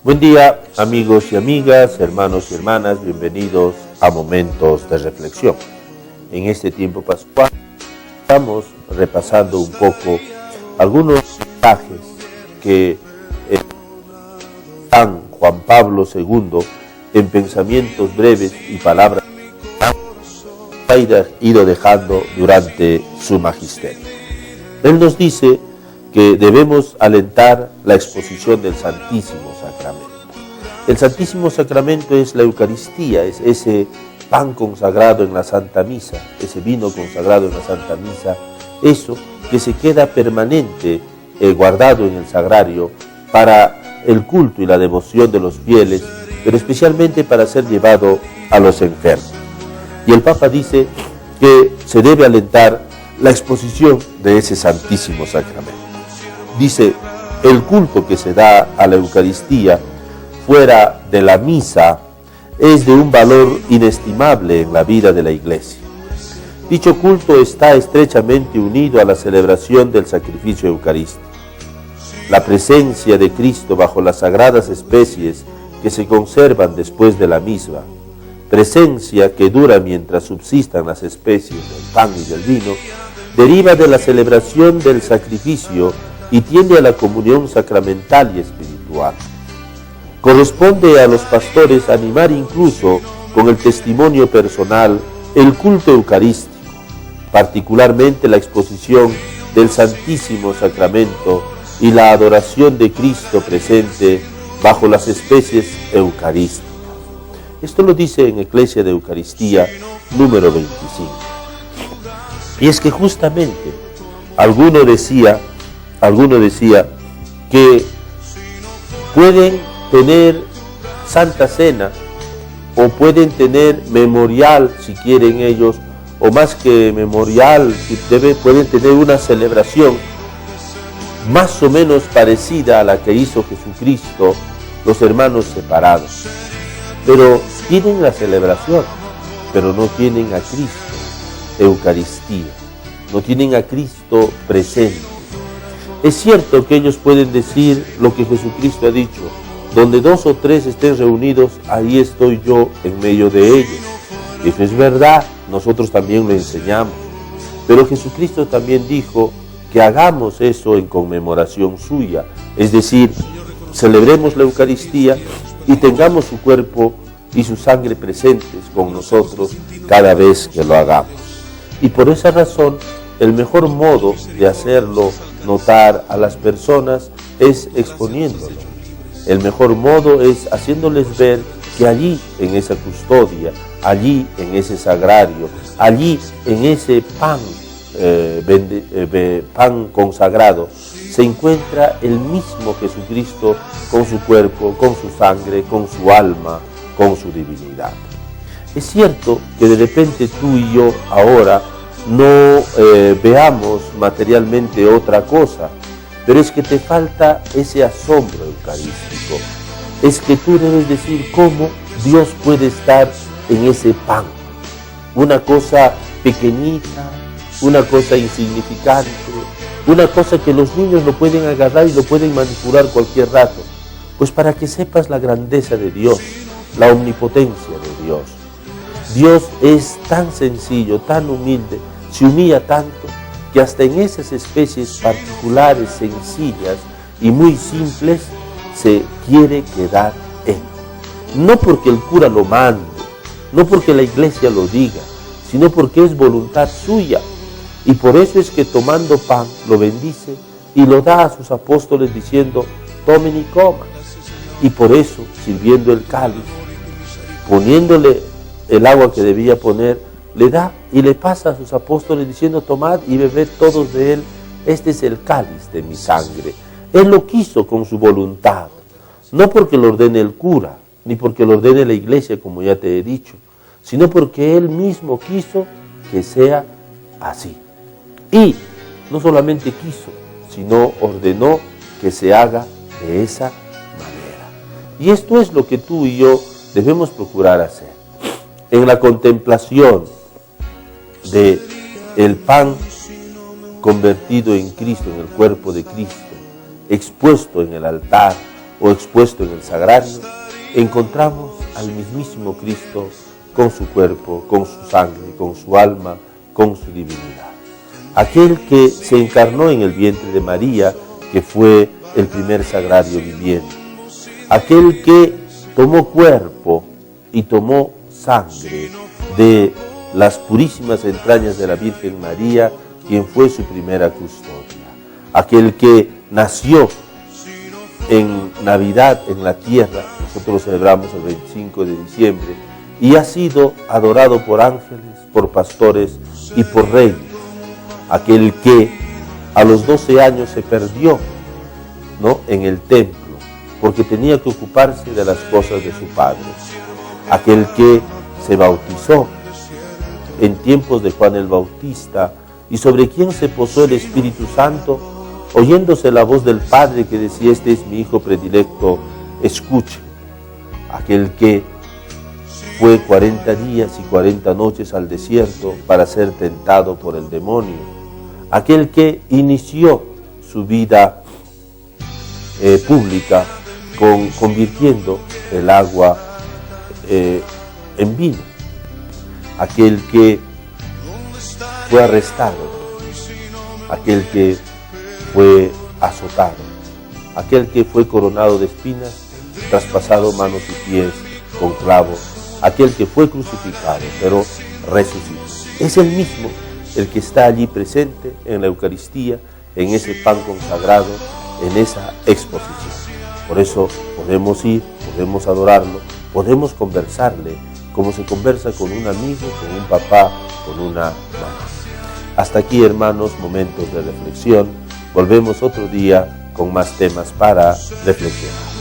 Buen día, amigos y amigas, hermanos y hermanas, bienvenidos a Momentos de Reflexión. En este tiempo pascual estamos repasando un poco algunos mensajes que San Juan Pablo II, en pensamientos breves y palabras, ha ido dejando durante su magisterio. Él nos dice que debemos alentar la exposición del Santísimo Sacramento. El Santísimo Sacramento es la Eucaristía, es ese pan consagrado en la Santa Misa, ese vino consagrado en la Santa Misa, eso que se queda permanente, guardado en el sagrario para el culto y la devoción de los fieles, pero especialmente para ser llevado a los enfermos. Y el Papa dice que se debe alentar la exposición de ese Santísimo Sacramento. Dice, el culto que se da a la Eucaristía fuera de la misa es de un valor inestimable en la vida de la Iglesia. Dicho culto está estrechamente unido a la celebración del sacrificio eucarístico. La presencia de Cristo bajo las sagradas especies que se conservan después de la misma, presencia que dura mientras subsistan las especies del pan y del vino, deriva de la celebración del sacrificio y tiende a la comunión sacramental y espiritual. Corresponde a los pastores animar incluso con el testimonio personal el culto eucarístico, particularmente la exposición del Santísimo Sacramento y la adoración de Cristo presente bajo las especies eucarísticas. Esto lo dice en Eclesia de Eucaristía número 25. Y es que justamente alguno decía que pueden tener Santa Cena o pueden tener memorial si quieren ellos, o más que memorial, pueden tener una celebración más o menos parecida a la que hizo Jesucristo, los hermanos separados. Pero tienen la celebración, pero no tienen a Cristo, Eucaristía, no tienen a Cristo presente. Es cierto que ellos pueden decir lo que Jesucristo ha dicho, donde 2 o 3 estén reunidos, ahí estoy yo en medio de ellos. Eso es verdad, nosotros también lo enseñamos. Pero Jesucristo también dijo que hagamos eso en conmemoración suya, es decir, celebremos la Eucaristía y tengamos su cuerpo y su sangre presentes con nosotros cada vez que lo hagamos. Y por esa razón, el mejor modo de hacerlo notar a las personas es exponiéndolo. El mejor modo es haciéndoles ver que allí, en esa custodia, allí, en ese sagrario, allí, en ese pan, pan consagrado, se encuentra el mismo Jesucristo con su cuerpo, con su sangre, con su alma, con su divinidad. Es cierto que de repente tú y yo ahora no veamos materialmente otra cosa, pero es que te falta ese asombro eucarístico. Es que tú debes decir cómo Dios puede estar en ese pan. Una cosa pequeñita, una cosa insignificante, una cosa que los niños lo pueden agarrar y lo pueden manipular cualquier rato. Pues para que sepas la grandeza de Dios, la omnipotencia de Dios. Dios es tan sencillo, tan humilde, se humilla tanto, que hasta en esas especies particulares, sencillas y muy simples, se quiere quedar Él. No porque el cura lo mande, no porque la iglesia lo diga, sino porque es voluntad suya. Y por eso es que tomando pan, lo bendice y lo da a sus apóstoles diciendo, tomen y coman. Y por eso, sirviendo el cáliz, poniéndole el agua que debía poner, le da y le pasa a sus apóstoles diciendo, tomad y bebed todos de él, este es el cáliz de mi sangre. Él lo quiso con su voluntad, no porque lo ordene el cura, ni porque lo ordene la iglesia, como ya te he dicho, sino porque él mismo quiso que sea así. Y no solamente quiso, sino ordenó que se haga de esa manera. Y esto es lo que tú y yo debemos procurar hacer. En la contemplación de el pan convertido en Cristo, en el cuerpo de Cristo, expuesto en el altar, o expuesto en el sagrario, encontramos al mismísimo Cristo con su cuerpo, con su sangre, con su alma, con su divinidad. Aquel que se encarnó en el vientre de María, que fue el primer sagrario viviente. Aquel que tomó cuerpo y tomó sangre de las purísimas entrañas de la Virgen María, quien fue su primera custodia. Aquel que nació en Navidad en la tierra, nosotros lo celebramos el 25 de diciembre, y ha sido adorado por ángeles, por pastores y por reyes. Aquel que a los 12 años se perdió, ¿no?, en el templo, porque tenía que ocuparse de las cosas de su padre. Aquel que se bautizó en tiempos de Juan el Bautista y sobre quien se posó el Espíritu Santo, oyéndose la voz del Padre que decía: este es mi Hijo predilecto, escuchen. Aquel que fue 40 días y 40 noches al desierto para ser tentado por el demonio. Aquel que inició su vida pública convirtiendo el agua en vino. Aquel que fue arrestado, aquel que fue azotado, aquel que fue coronado de espinas, traspasado manos y pies con clavos, aquel que fue crucificado, pero resucitó. Es el mismo el que está allí presente en la Eucaristía, en ese pan consagrado, en esa exposición. Por eso podemos ir, podemos adorarlo, podemos conversarle, como se conversa con un amigo, con un papá, con una mamá. Hasta aquí, hermanos, momentos de reflexión. Volvemos otro día con más temas para reflexionar.